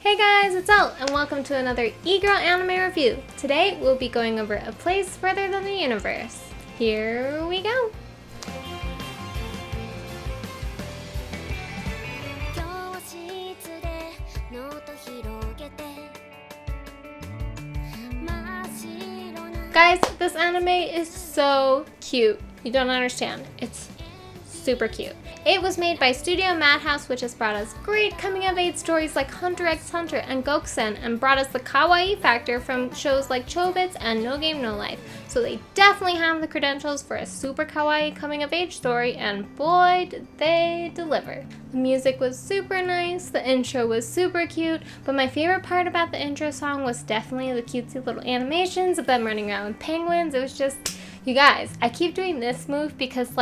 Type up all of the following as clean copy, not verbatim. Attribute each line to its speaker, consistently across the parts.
Speaker 1: Hey guys, it's Elle, and welcome to another eGirl anime review. Today, we'll be going over A Place Further Than the Universe. Here we go! Guys, this anime is so cute. You don't understand. It's super cute. It was made by Studio Madhouse, which has brought us great coming-of-age stories like Hunter x Hunter and Gokusen, and brought us the kawaii factor from shows like Chobits and No Game No Life. So they definitely have the credentials for a super kawaii coming-of-age story, and boy did they deliver. The music was super nice, the intro was super cute, but my favorite part about the intro song was definitely the cutesy little animations of them running around with penguins. It was just, you guys, I keep doing this move because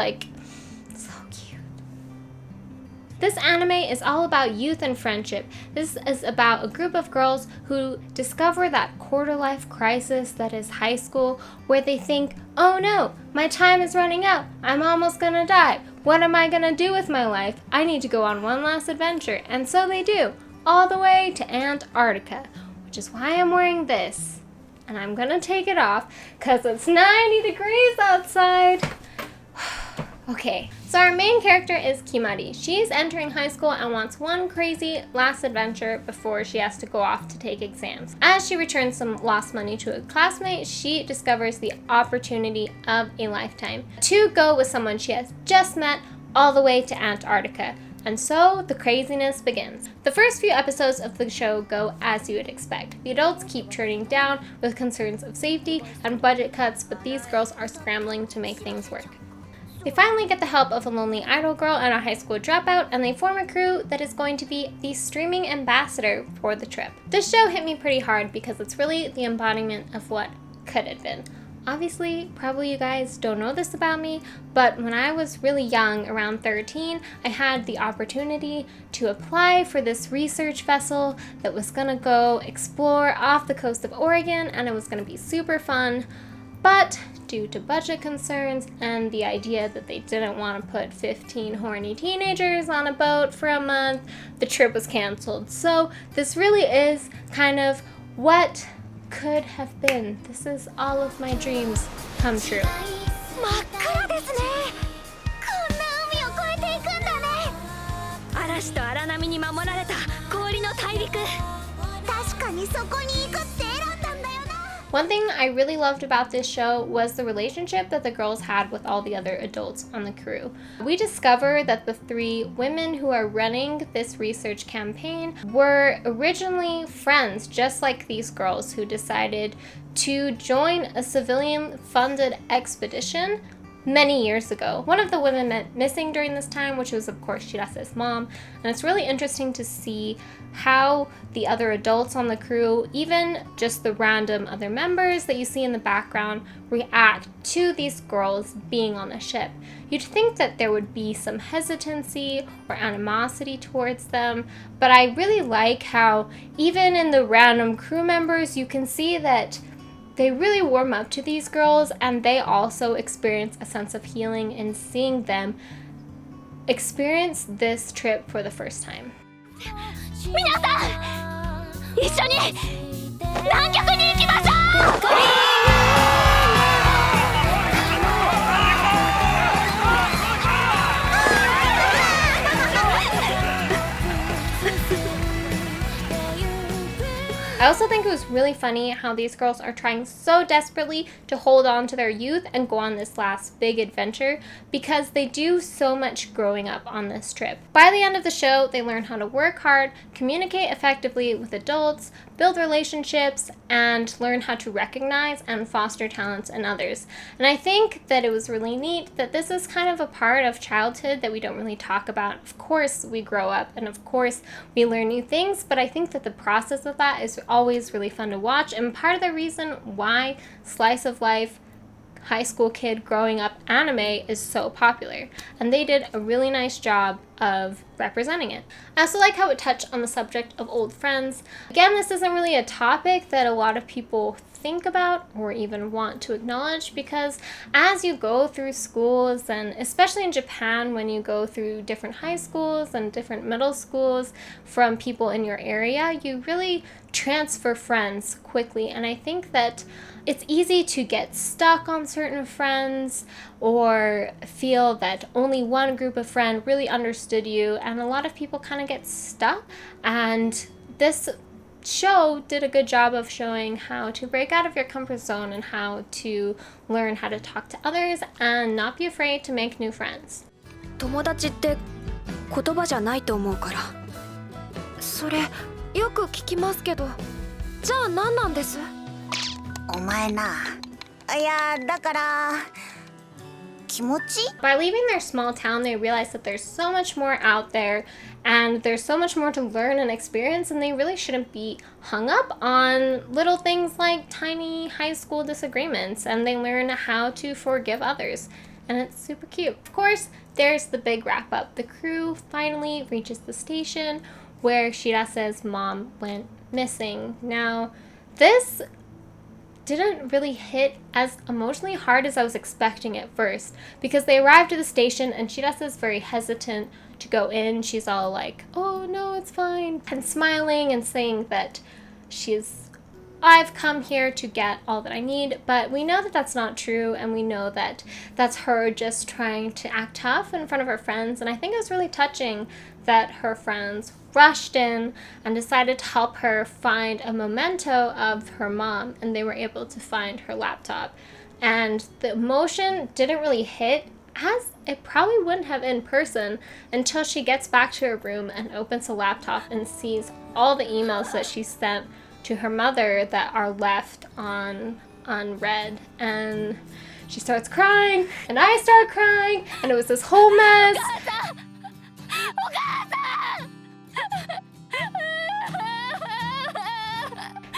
Speaker 1: this anime is all about youth and friendship. This is about a group of girls who discover that quarter-life crisis that is high school, where they think, oh no, my time is running out, I'm almost gonna die. What am I gonna do with my life? I need to go on one last adventure. And so they do, all the way to Antarctica, which is why I'm wearing this. And I'm gonna take it off, because it's 90 degrees outside. Okay, so our main character is Kimari. She's entering high school and wants one crazy last adventure before she has to go off to take exams. As she returns some lost money to a classmate, she discovers the opportunity of a lifetime to go with someone she has just met all the way to Antarctica. And so the craziness begins. The first few episodes of the show go as you would expect. The adults keep turning down with concerns of safety and budget cuts, but these girls are scrambling to make things work. They finally get the help of a lonely idol girl and a high school dropout, and they form a crew that is going to be the streaming ambassador for the trip. This show hit me pretty hard because it's really the embodiment of what could have been. Obviously, probably you guys don't know this about me, but when I was really young, around 13, I had the opportunity to apply for this research vessel that was gonna go explore off the coast of Oregon, and it was gonna be super fun. But due to budget concerns and the idea that they didn't want to put 15 horny teenagers on a boat for a month, the trip was canceled. So this really is kind of what could have been. This is all of my dreams come true. One thing I really loved about this show was the relationship that the girls had with all the other adults on the crew. We discover that the three women who are running this research campaign were originally friends, just like these girls who decided to join a civilian-funded expedition many years ago. One of the women went missing during this time, which was of course Shirase's mom, and it's really interesting to see how the other adults on the crew, even just the random other members that you see in the background, react to these girls being on the ship. You'd think that there would be some hesitancy or animosity towards them, but I really like how even in the random crew members you can see that they really warm up to these girls, and they also experience a sense of healing in seeing them experience this trip for the first time. I also think it was really funny how these girls are trying so desperately to hold on to their youth and go on this last big adventure because they do so much growing up on this trip. By the end of the show, they learn how to work hard, communicate effectively with adults, build relationships, and learn how to recognize and foster talents in others. And I think that it was really neat that this is kind of a part of childhood that we don't really talk about. Of course, we grow up and of course we learn new things, but I think that the process of that is always really fun to watch, and part of the reason why slice of life high school kid growing up anime is so popular. And they did a really nice job of representing it. I also like how it touched on the subject of old friends. Again, this isn't really a topic that a lot of people think about or even want to acknowledge, because as you go through schools, and especially in Japan when you go through different high schools and different middle schools from people in your area, you really transfer friends quickly. And I think that it's easy to get stuck on certain friends or feel that only one group of friends really understood you, and a lot of people kind of get stuck. And this show did a good job of showing how to break out of your comfort zone and how to learn how to talk to others and not be afraid to make new friends.
Speaker 2: 友達って言葉じゃないと思うから。それよく聞きますけど、じゃあ何なんです？
Speaker 3: お前な。いや、だから気持ち?
Speaker 1: By leaving their small town, they realize that there's so much more out there and there's so much more to learn and experience, and they really shouldn't be hung up on little things like tiny high school disagreements, and they learn how to forgive others, and it's super cute. Of course, there's the big wrap up. The crew finally reaches the station where Shirase's mom went missing. Now, this didn't really hit as emotionally hard as I was expecting at first, because they arrived at the station and Shirasa's very hesitant to go in. She's all like, oh no, it's fine, and smiling and saying that I've come here to get all that I need, but we know that that's not true, and we know that that's her just trying to act tough in front of her friends. And I think it was really touching that her friends rushed in and decided to help her find a memento of her mom, and they were able to find her laptop. And the emotion didn't really hit as it probably wouldn't have in person until she gets back to her room and opens the laptop and sees all the emails that she sent to her mother that are left unread. And she starts crying, and I start crying, and it was this whole mess.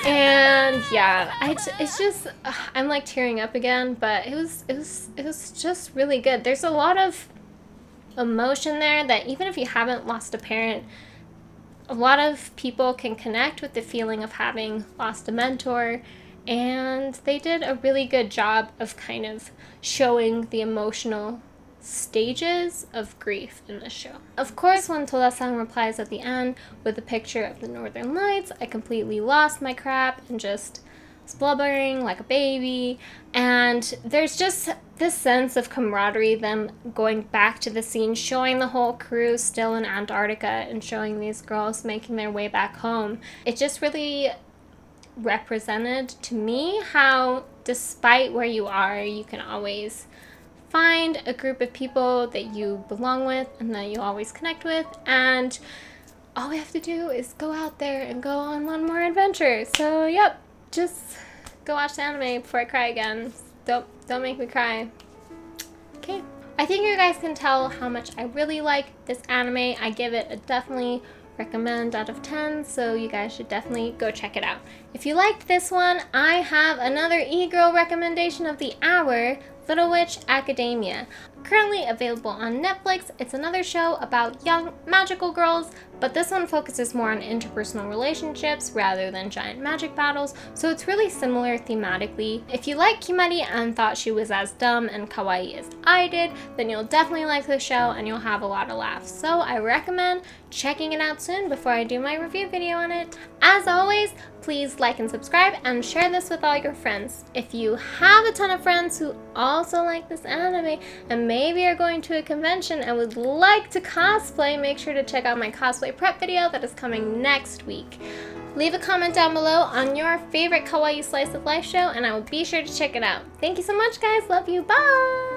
Speaker 1: And yeah, it's just, I'm like tearing up again, but it was just really good. There's a lot of emotion there that even if you haven't lost a parent, a lot of people can connect with the feeling of having lost a mentor, and they did a really good job of kind of showing the emotional stages of grief in the show. Of course, when Toda-san replies at the end with a picture of the Northern Lights, I completely lost my crap and just was blubbering like a baby. And there's just this sense of camaraderie, them going back to the scene, showing the whole crew still in Antarctica and showing these girls making their way back home. It just really represented to me how, despite where you are, you can always find a group of people that you belong with and that you always connect with, and all we have to do is go out there and go on one more adventure. So yep, just go watch the anime before I cry again. Don't make me cry. Okay. I think you guys can tell how much I really like this anime. I give it a definitely recommend out of 10, so you guys should definitely go check it out. If you liked this one, I have another eGirl recommendation of the hour, Little Witch Academia. Currently available on Netflix. It's another show about young magical girls, but this one focuses more on interpersonal relationships rather than giant magic battles, so it's really similar thematically. If you like Kimari and thought she was as dumb and kawaii as I did, then you'll definitely like this show and you'll have a lot of laughs. So I recommend checking it out soon before I do my review video on it. As always, please like and subscribe and share this with all your friends. If you have a ton of friends who also like this anime and maybe are going to a convention and would like to cosplay, make sure to check out my cosplay prep video that is coming next week. Leave a comment down below on your favorite kawaii slice of life show and I will be sure to check it out. Thank you so much, guys. Love you. Bye!